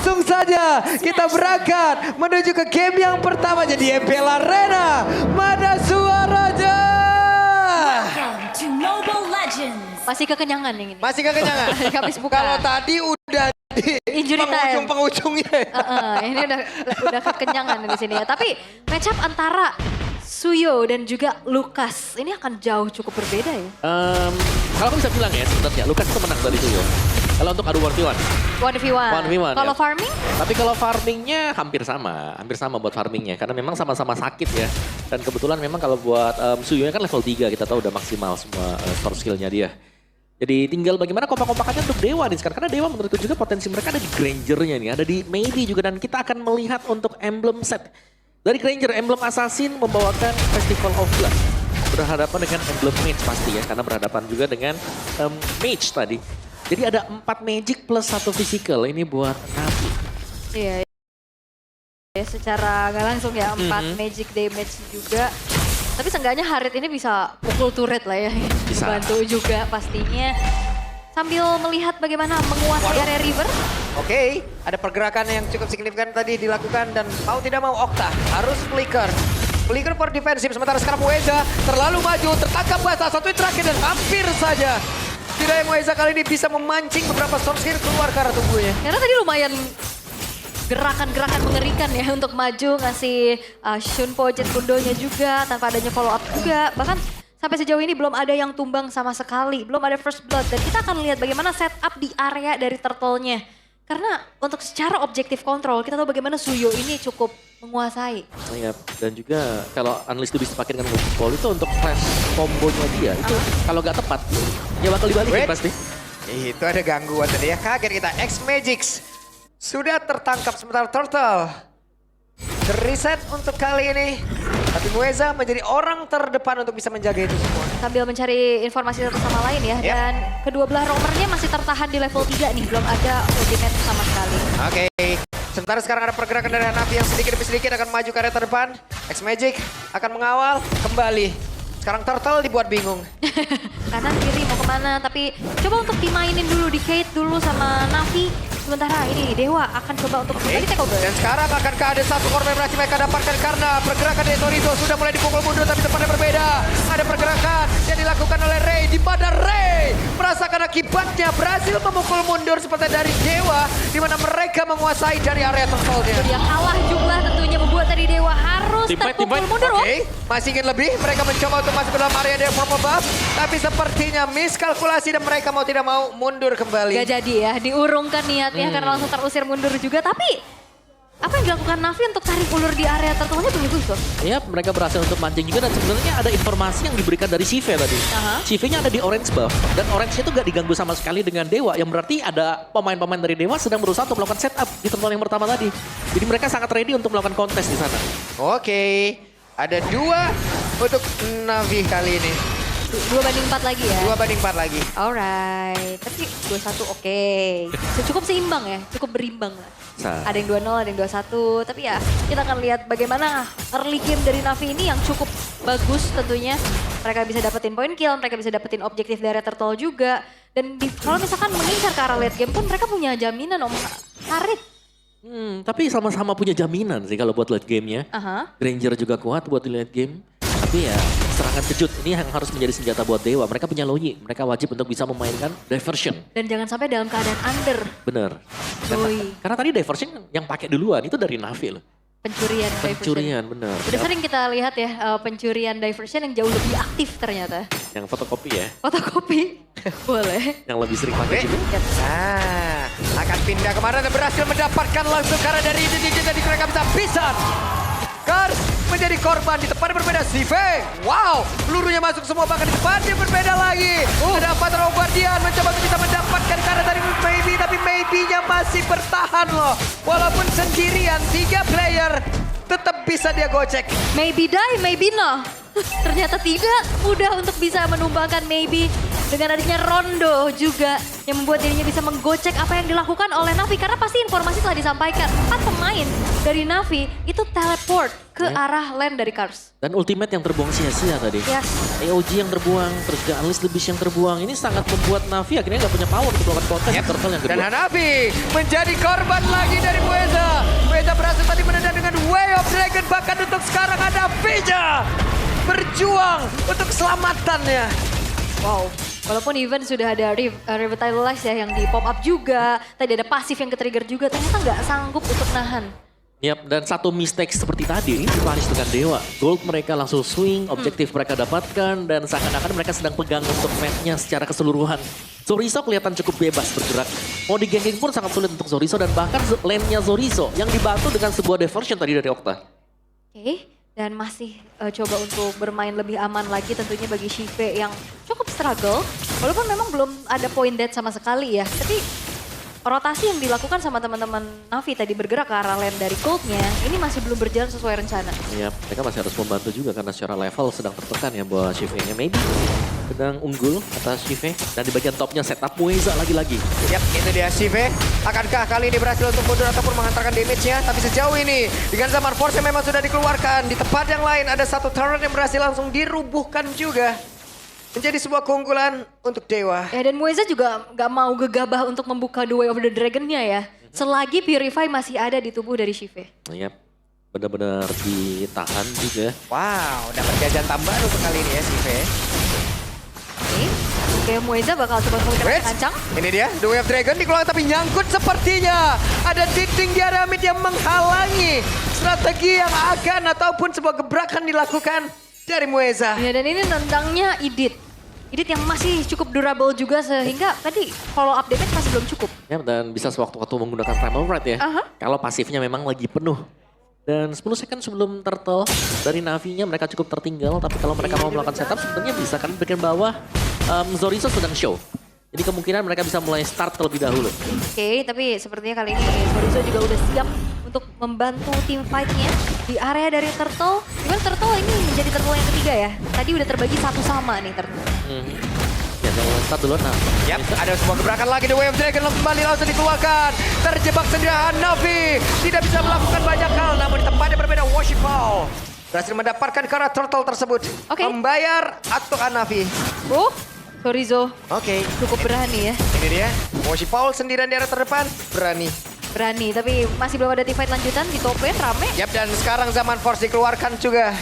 Langsung saja kita berangkat menuju ke game yang pertama jadi MPL Arena. Mana suaranya? Welcome to Mobile Legends. Masih kekenyangan yang ini. Masih kekenyangan? Habis buka. Kalau tadi udah di Injury time. penghujungnya. Ini udah kekenyangan di sini ya. Tapi match up antara Suyo dan juga Lukas ini akan jauh cukup berbeda ya. Kalau aku bisa bilang ya sebenarnya Lukas itu menang dari Suyo. Kalau untuk adu 1v1. 1v1. 1v1 Kalau ya. farming? Tapi kalau farmingnya hampir sama buat farmingnya. Karena memang sama-sama sakit ya. Dan kebetulan memang kalau buat Suyo kan level 3 kita tahu udah maksimal semua store skillnya dia. Jadi tinggal bagaimana kompak-kompakannya untuk Dewa nih sekarang. Karena Dewa menurutku juga potensi mereka ada di Granger-nya nih. Ada di Maybe juga dan kita akan melihat untuk emblem set. Dari Granger, emblem Assassin membawakan Festival of Blood. Berhadapan dengan emblem Mage pasti ya. Karena berhadapan juga dengan Mage tadi. Jadi ada 4 Magic plus 1 Physical. Ini buat Navi. Iya. Ya, secara nggak langsung ya 4 magic damage juga. Tapi seenggaknya Harit ini bisa pukul turret lah ya. Bisa. Bantu juga pastinya. Sambil melihat bagaimana menguasai area river. Oke, ada pergerakan yang cukup signifikan tadi dilakukan dan mau tidak mau Okta harus flicker. Flicker for defensif sementara sekarang Mueza terlalu maju, tertangkap basah satu terakhir dan hampir saja. Tidak yang Mueza kali ini bisa memancing beberapa source skill keluar ke arah tubuhnya. Karena tadi lumayan gerakan-gerakan mengerikan ya untuk maju ngasih Shunpo Jet Kundonya juga tanpa adanya follow up juga. Bahkan sampai sejauh ini belum ada yang tumbang sama sekali, belum ada first blood. Dan kita akan lihat bagaimana setup di area dari turtle-nya. Karena untuk secara objektif kontrol, kita tahu bagaimana Suyo ini cukup menguasai. Oh iya, dan juga kalau Unleashed itu bisa dipakai dengan multiple itu untuk flash combonya dia. Itu kalau nggak tepat, ya bakal dibalikin Wait. pasti. Itu ada gangguan tadi ya, kaget kita. X-Magix sudah tertangkap sementara Turtle. Reset untuk kali ini. Tapi Mueza menjadi orang terdepan untuk bisa menjaga itu semua. Sambil mencari informasi satu sama lain ya. Yep. Dan kedua belah roamernya masih tertahan di level 3 nih. Belum ada ultimate sama sekali. Oke. Sementara sekarang ada pergerakan dari Hanafi yang sedikit demi sedikit akan maju ke area terdepan. X-Magic akan mengawal kembali. Sekarang Turtle dibuat bingung. Kanan kiri mau kemana. Tapi coba untuk dimainin dulu, di Kate dulu sama Navi. Sementara ini Dewa akan coba untuk kembali takeover. Dan sekarang akankah ada satu korban yang berhasil mereka dapatkan karena pergerakan dari Torizo sudah mulai dipukul mundur tapi tempatnya berbeda. Ada pergerakan yang dilakukan oleh Ray di mana Ray merasakan akibatnya berhasil memukul mundur seperti dari Dewa di mana mereka menguasai dari area turtle-nya. Dia kalah jumlah tentunya membuat tadi Dewa harus Team fight, terpukul team fight. mundur. Oke, masih ingin lebih. Mereka mencoba untuk masuk ke dalam area dari purple buff. Tapi sepertinya miskalkulasi dan mereka mau tidak mau mundur kembali. Gak jadi ya, diurungkan niatnya karena langsung terusir mundur juga. Tapi apa yang dilakukan Navi untuk tarik ulur di area turtle-nya bagus tuh. Iya, mereka berhasil untuk mancing juga dan sebenarnya ada informasi yang diberikan dari Shive tadi. Shive-nya ada di orange buff dan orange itu gak diganggu sama sekali dengan Dewa yang berarti ada pemain-pemain dari Dewa sedang berusaha untuk melakukan setup di turtle yang pertama tadi. Jadi mereka sangat ready untuk melakukan kontes di sana. Oke, ada 2 untuk Navi kali ini. 2 banding 4 lagi ya. 2 banding 4 lagi. Alright, tapi 2-1 oke. Cukup seimbang ya, cukup berimbang lah. Ada yang 2-0, ada yang 2-1. Tapi ya kita akan lihat bagaimana early game dari Navi ini yang cukup bagus tentunya. Mereka bisa dapetin point kill, mereka bisa dapetin objektif dari turtle juga. Dan kalau misalkan mengincar ke arah late game pun mereka punya jaminan Om Harit. Tapi sama-sama punya jaminan sih kalau buat late game-nya. Granger juga kuat buat di late game. Tapi ya serangan kejut ini yang harus menjadi senjata buat Dewa. Mereka punya Loyi, mereka wajib untuk bisa memainkan diversion. Dan jangan sampai dalam keadaan under. Bener. Karena tadi diversion yang pakai duluan itu dari Navi loh. Pencurian diversion. Pencurian, bener. Udah sering kita lihat ya pencurian diversion yang jauh lebih aktif ternyata. Yang fotokopi ya. Fotokopi, boleh. Yang lebih sering pakai juga. Nah, akan pindah kemana dan berhasil mendapatkan langsung karena dari ini jadi mereka bisa. Kars menjadi korban di tempat yang berbeda. Sive, wow, pelurunya masuk semua bahkan di tempat yang berbeda lagi. Ada Patrol Guardian mencoba untuk bisa mendapatkan karena dari Maybe, tapi Maybe-nya masih bertahan loh. Walaupun sendirian, 3 player tetap bisa dia gocek. Maybe die, maybe no. Ternyata tidak mudah untuk bisa menumbangkan Maybe. dengan adanya Rondo juga yang membuat dirinya bisa menggocek apa yang dilakukan oleh Navi. Karena pasti informasi telah disampaikan, 4 pemain dari Navi itu teleport ke arah lane dari Cars. Dan ultimate yang terbuang sia-sia tadi. Yes. AOG yang terbuang, terus juga Unleash the Beast yang terbuang. Ini sangat membuat Navi akhirnya nggak punya power untuk melakukan kontes di turtle yang kedua. Dan Hanabi menjadi korban lagi dari Mueza. Mueza berhasil tadi menendang dengan Way of Dragon. Bahkan untuk sekarang ada Vija berjuang untuk keselamatannya. Wow. Walaupun even sudah ada Revitalize ya yang di pop up juga. Tadi ada pasif yang ke-trigger juga. Ternyata nggak sanggup untuk nahan. Yap, dan satu mistake seperti tadi ini dipanis dengan Dewa. Gold mereka langsung swing, objektif mereka dapatkan, dan seakan-akan mereka sedang pegang untuk map-nya secara keseluruhan. Zorizo kelihatan cukup bebas bergerak. Mau di-ganking pun sangat sulit untuk Zorizo, dan bahkan lane-nya Zorizo yang dibantu dengan sebuah diversion tadi dari Okta. Oke, dan masih coba untuk bermain lebih aman lagi tentunya bagi Shive yang cukup struggle. Walaupun memang belum ada point dead sama sekali ya, tapi rotasi yang dilakukan sama teman-teman Navi tadi bergerak ke arah lane dari Goldnya, ini masih belum berjalan sesuai rencana. Iya, mereka masih harus membantu juga karena secara level sedang tertekan ya buat Shive-nya. Maybe sedang unggul atas Shive, dan di bagian topnya setup Mueza lagi-lagi. Yap, itu dia Shive. Akankah kali ini berhasil untuk mundur ataupun menghantarkan damage-nya? Tapi sejauh ini, dengan Zaman Force yang memang sudah dikeluarkan, di tempat yang lain ada satu turret yang berhasil langsung dirubuhkan juga. Menjadi sebuah keunggulan untuk Dewa. Ya, dan Mueza juga nggak mau gegabah untuk membuka The Way of the Dragon-nya ya. Selagi Purify masih ada di tubuh dari Shive. Yap, benar-benar ditahan juga. Wow, dapat gajan tambahan untuk kali ini ya Shive. Oke, Mueza bakal coba menggerakkan Wait, kancang. ini dia, The Way of Dragon dikeluarkan tapi nyangkut sepertinya. Ada dinding di area mid yang menghalangi strategi yang akan ataupun sebuah gebrakan dilakukan dari Mueza. Ya, dan ini nendangnya Idit. Idit yang masih cukup durable juga sehingga tadi follow up damage masih belum cukup. Ya, dan bisa sewaktu-waktu menggunakan Primal Ride ya. Kalau pasifnya memang lagi penuh. Dan 10 second sebelum turtle dari Navi-nya mereka cukup tertinggal. Tapi kalau mereka mau melakukan setup sebenarnya bisa. Karena di bagian bawah Zorizo sedang show. Jadi kemungkinan mereka bisa mulai start terlebih dahulu. Oke, tapi sepertinya kali ini Zorizo juga udah siap untuk membantu tim fight-nya di area dari Turtle. Even Turtle ini menjadi Turtle yang ketiga ya. Tadi udah terbagi satu sama nih Turtle. Ya, jangan start dulu nah. Yap, ada sebuah gebrakan lagi The Way of Dragon kembali langsung dikeluarkan. Terjebak sendirian Navi. Tidak bisa melakukan banyak hal namun di tempatnya berbeda Worship Ball. Berhasil mendapatkan karena turtle tersebut. Oke. Membayar untuk Navi. Zorizo Oke. cukup berani ya. Ini dia. Worship Ball sendirian di area terdepan. Berani. Berani, tapi masih belum ada team fight lanjutan di top lane, rame. Yap, dan sekarang Zaman Force dikeluarkan juga.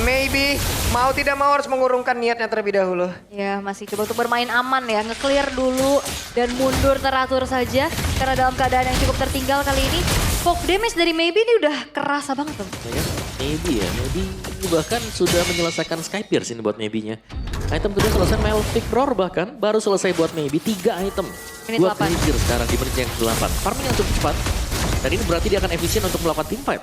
Maybe mau tidak mau harus mengurungkan niatnya terlebih dahulu. Ya, masih coba untuk bermain aman ya, nge-clear dulu dan mundur teratur saja. Karena dalam keadaan yang cukup tertinggal kali ini, poke damage dari Maybe ini udah kerasa banget tuh. Ya, maybe ya, maybe bahkan sudah menyelesaikan Sky Pierce ini buat maybe-nya. Item kedua selesai, Melodic Roar bahkan baru selesai buat maybe 3 item. Menit 2 8. clear sekarang di menit yang ke-8. Farming yang cukup cepat. Dan ini berarti dia akan efisien untuk melakukan team fight.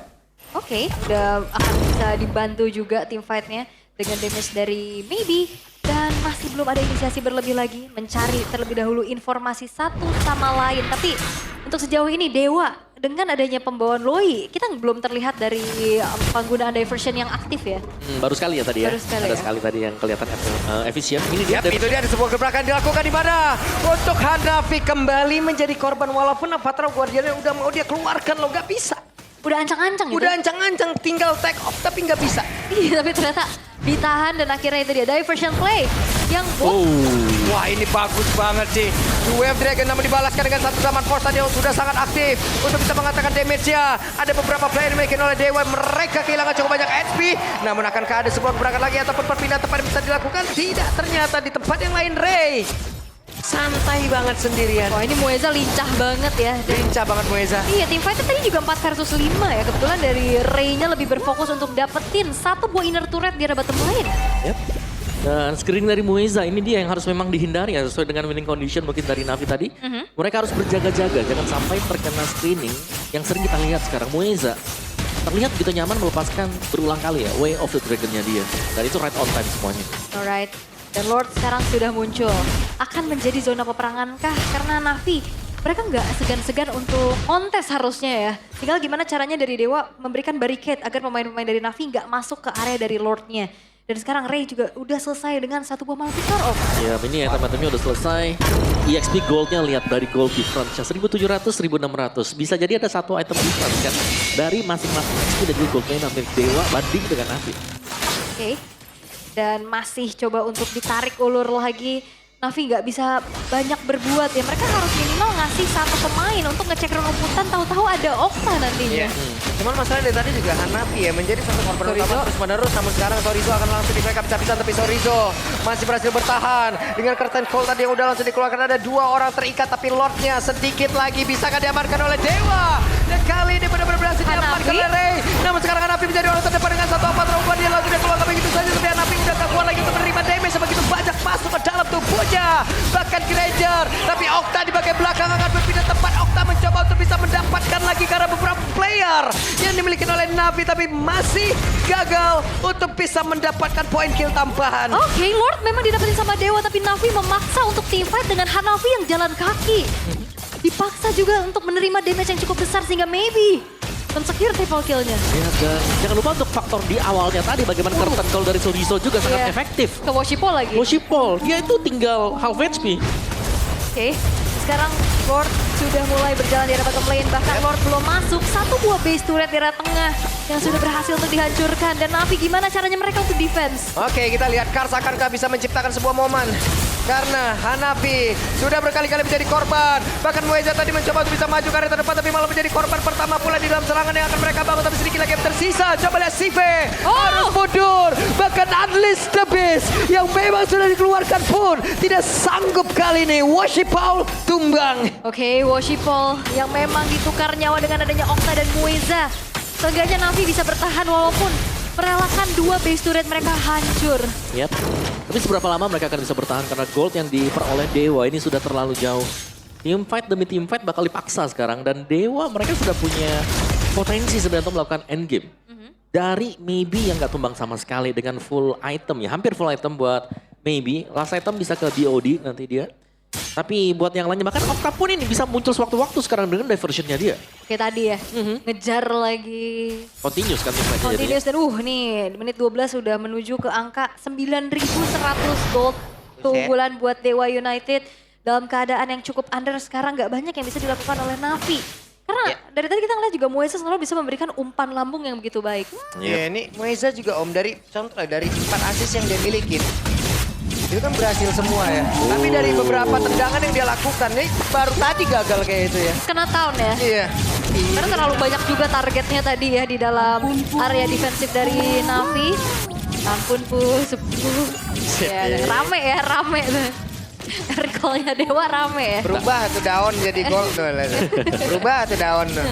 Oke, udah akan bisa dibantu juga tim fight-nya dengan damage dari Maybe. Dan masih belum ada inisiasi berlebih lagi, mencari terlebih dahulu informasi satu sama lain. Tapi untuk sejauh ini Dewa, dengan adanya pembawaan Loi, kita belum terlihat dari penggunaan diversion yang aktif ya. Baru sekali ya tadi ya. Baru sekali Ada ya. sekali tadi yang kelihatan efisien. Ini dia. Yap, itu dia ada sebuah gebrakan dilakukan di mana? Untuk Hanafi kembali menjadi korban walaupun Avatar Guardian udah mau dia keluarkan loh, gak bisa. Udah ancang-ancang gitu. Udah ancang-ancang tinggal take off tapi nggak bisa. Iya, tapi ternyata ditahan dan akhirnya itu dia diversion play yang Wah, ini bagus banget sih. Wave Dragon namun dibalaskan dengan satu Zaman Force tadi yang sudah sangat aktif untuk bisa mengatakan damage-nya. Ada beberapa play yang dimiliki oleh Dewa, mereka kehilangan cukup banyak HP. Namun akankah ada sebuah gebrakan lagi ataupun perpindahan tempat yang bisa dilakukan? Tidak, ternyata di tempat yang lain Ray. Santai banget sendirian. Wah, ini Mueza lincah banget ya. Dan Lincah banget Mueza. iya, tim fight tadi juga 4 versus 5 ya. Kebetulan dari Ray-nya lebih berfokus untuk dapetin satu buah inner turret di arah bottom lane. Yep. Dan screening dari Mueza ini dia yang harus memang dihindari ya sesuai dengan winning condition mungkin dari Navi tadi. Mereka harus berjaga-jaga jangan sampai terkena screening yang sering kita lihat sekarang. Mueza terlihat begitu nyaman melepaskan berulang kali ya Way of the Dragon-nya dia. Dan itu right on time semuanya. Alright. Dan Lord sekarang sudah muncul. Akan menjadi zona peperangankah? Karena Navi mereka nggak segan-segan untuk kontes harusnya ya. Tinggal gimana caranya dari Dewa memberikan barricade agar pemain-pemain dari Navi nggak masuk ke area dari Lordnya. Dan sekarang Ray juga udah selesai dengan satu bom Malphite Om. Ya ini item-itemnya udah selesai. EXP goldnya lihat dari gold difference-nya 1700, 1600. Bisa jadi ada satu item difference kan dari masing-masing XP dan juga goldnya milik Dewa banding dengan Navi. Oke. Dan masih coba untuk ditarik ulur lagi. Navi nggak bisa banyak berbuat ya. Mereka harus minimal ngasih satu pemain untuk ngecek rumputan. Tahu-tahu ada Okta nantinya. Cuman masalah dari tadi juga Hanafi ya menjadi satu korban utama terus menerus. Namun sekarang Sorizo akan langsung di mereka bisa-bisa, tapi Sorizo masih berhasil bertahan. Dengan curtain call tadi yang udah langsung dikeluarkan, ada 2 orang terikat, tapi Lordnya sedikit lagi bisakah diamankan oleh Dewa. Dan kali ini benar-benar berhasil diamankan oleh Ray. Namun sekarang Hanafi menjadi orang terdepan dengan 1-4 rompan. Dia langsung dikeluarkan begitu saja, tapi Hanafi udah tak kuat lagi untuk menerima damage sebegitu banyak masuk ke dalam tubuhnya. Bahkan Granger, tapi Okta di bagian belakang akan berpindah tempat. Okta mencoba untuk bisa mendapatkan lagi karena beberapa player yang dimiliki oleh Navi, tapi masih gagal untuk bisa mendapatkan poin kill tambahan. Oke, Lord memang didapetin sama Dewa, tapi Navi memaksa untuk teamfight dengan Hanafi yang jalan kaki. Dipaksa juga untuk menerima damage yang cukup besar sehingga maybe men-secure triple kill-nya. Ya, dan jangan lupa untuk faktor di awalnya tadi bagaimana curtain call dari Sorizo juga sangat efektif. Ke Woshipol lagi. Woshipol, dia itu tinggal half HP. Oke, sekarang Lord sudah mulai berjalan di arah bottom lane. Bahkan Lord belum masuk. Satu buah base turret di arah tengah yang sudah berhasil untuk dihancurkan. Dan Navi gimana caranya mereka untuk defense? Oke, kita lihat Kars akankah bisa menciptakan sebuah momen. Karena Hanafi sudah berkali-kali menjadi korban. Bahkan Moeza tadi mencoba untuk bisa maju ke arah terdepan, tapi malah menjadi korban pertama pula di dalam serangan yang akan mereka bangun. Tapi sedikit lagi yang tersisa. Coba lihat Sive harus mundur. Bahkan Unleash the Beast yang memang sudah dikeluarkan pun tidak sanggup kali ini. Woshipol tumbang. Oke, Woshipol yang memang ditukar nyawa dengan adanya Okta dan Moeza. Seenggaknya Navi bisa bertahan walaupun merelakan 2 base turret mereka hancur. Yap. Tapi seberapa lama mereka akan bisa bertahan karena gold yang diperoleh Dewa ini sudah terlalu jauh. Team fight demi team fight bakal dipaksa sekarang dan Dewa mereka sudah punya potensi sebenarnya untuk melakukan endgame. Dari maybe yang gak tumbang sama sekali dengan full item ya, hampir full item buat maybe. Last item bisa ke BOD nanti dia. Tapi buat yang lainnya, bahkan Okta pun ini bisa muncul sewaktu-waktu sekarang dengan diversionnya dia. Kayak tadi ya, ngejar lagi. Continuous kan team fight-nya Continuous dan nih menit 12 sudah menuju ke angka 9.100 gold. Keunggulan buat Dewa United dalam keadaan yang cukup under sekarang gak banyak yang bisa dilakukan oleh Navi. Karena dari tadi kita ngeliat juga Moeza selalu bisa memberikan umpan lambung yang begitu baik. Ya ini Moeza juga Om dari contoh dari 4 assist yang dia miliki. Itu kan berhasil semua ya. Tapi dari beberapa tendangan yang dia lakukan, nih baru tadi gagal kayak itu ya. Kena down ya. Iya. Karena terlalu banyak juga targetnya tadi ya di dalam area defensif dari Navi. Ampun pu, sepuh. Ya, rame ya, rame tuh. Recall-nya Dewa rame ya. Berubah tuh daun jadi gol tuh. Berubah tuh daun tuh.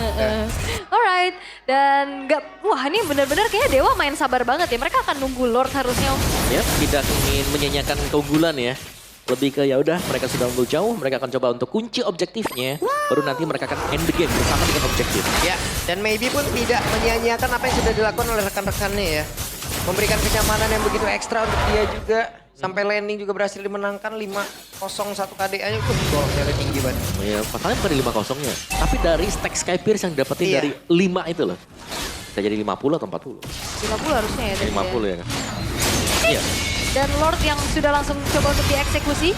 Alright, dan wah ini benar-benar kayaknya Dewa main sabar banget ya. Mereka akan nunggu Lord harusnya. Ya, tidak ingin menyanyiakan keunggulan ya. Lebih ke ya udah mereka sudah unggul jauh, mereka akan coba untuk kunci objektifnya. Baru nanti mereka akan end the game bersama dengan objektif. Ya, dan maybe pun tidak menyia-nyiakan apa yang sudah dilakukan oleh rekan-rekannya ya. Memberikan kenyamanan yang begitu ekstra untuk dia juga. Sampai landing juga berhasil dimenangkan 5-0 1 KDA-nya itu golnya tinggi banget. Ya, masalahnya bukan di 5-0-nya. Tapi dari stack Sky Pierce yang dapetin dari 5 itu loh. Bisa jadi 50 atau 40. 50 harusnya ya. 50 ya kan. Iya. Dan Lord yang sudah langsung coba untuk dieksekusi.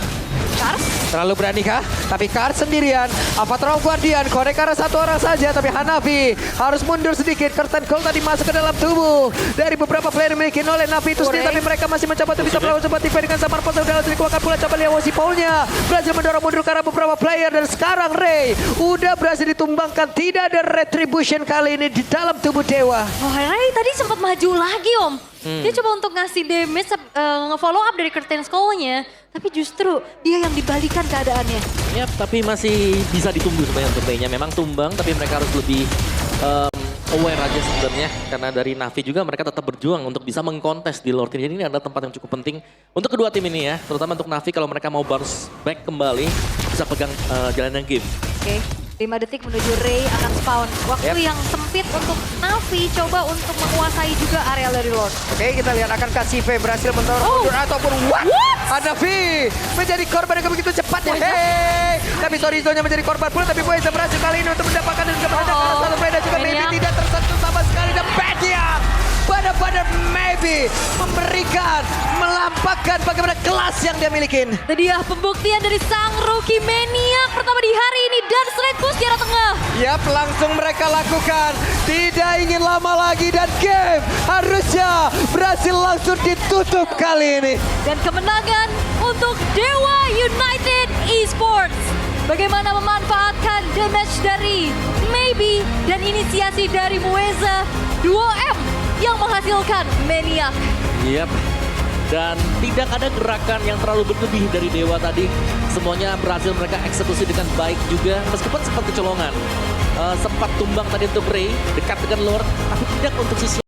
Kars. Terlalu berani kah? Tapi Kars sendirian. Avatar Guardian korek arah 1 orang saja. Tapi Hanafi harus mundur sedikit. Curtain Call tadi masuk ke dalam tubuh. Dari beberapa player yang dimiliki oleh Navi itu sendiri. Tapi mereka masih mencoba untuk bisa melawan sempat tipe dengan Samar Posa. Udah langsung dikeluarkan pula. Coba lihat Woshipolnya. Berhasil mendorong mundur ke arah beberapa player. Dan sekarang Ray udah berhasil ditumbangkan. Tidak ada retribution kali ini di dalam tubuh Dewa. Oh Ray tadi sempat maju lagi Om. Dia coba untuk ngasih damage, nge-follow up dari curtain call-nya. Tapi justru dia yang dibalikan keadaannya. Yap, tapi masih bisa ditunggu sebenarnya untuk Ray-nya. Memang tumbang, tapi mereka harus lebih aware aja sebenarnya. Karena dari Navi juga mereka tetap berjuang untuk bisa mengkontes di Lord. Jadi ini adalah tempat yang cukup penting untuk kedua tim ini ya. Terutama untuk Navi kalau mereka mau bounce back kembali, bisa pegang jalanan game. Oke. 5 detik menuju Ray akan spawn. Waktu yang sempit untuk Navi coba untuk menguasai juga area dari Lord. Oke, kita lihat akankah Sive berhasil mendorong mundur ataupun what? Hanafi menjadi korban yang begitu cepatnya. Hey, tapi Sorizo-nya menjadi korban pula, tapi Moeza berhasil kali ini untuk mendapatkan dan keberadaan karena satu dan juga maybe tidak tersentuh sama sekali. Dan Badiak benar-benar maybe memberi memberikan, melampaukan bagaimana kelas yang dia miliki. Itu dia pembuktian dari sang rookie Maniac pertama di hari ini dan straight push di arah tengah. Yap, langsung mereka lakukan. Tidak ingin lama lagi dan game harusnya berhasil langsung ditutup kali ini. Dan kemenangan untuk Dewa United Esports. Bagaimana memanfaatkan damage dari Maybe dan inisiasi dari Mueza 2M yang menghasilkan Maniac. Yap. Dan tidak ada gerakan yang terlalu berlebih dari Dewa tadi. Semuanya berhasil mereka eksekusi dengan baik juga. Meskipun sempat kecolongan. Sempat tumbang tadi untuk Ray. Dekat dengan lore. Tapi tidak untuk sisi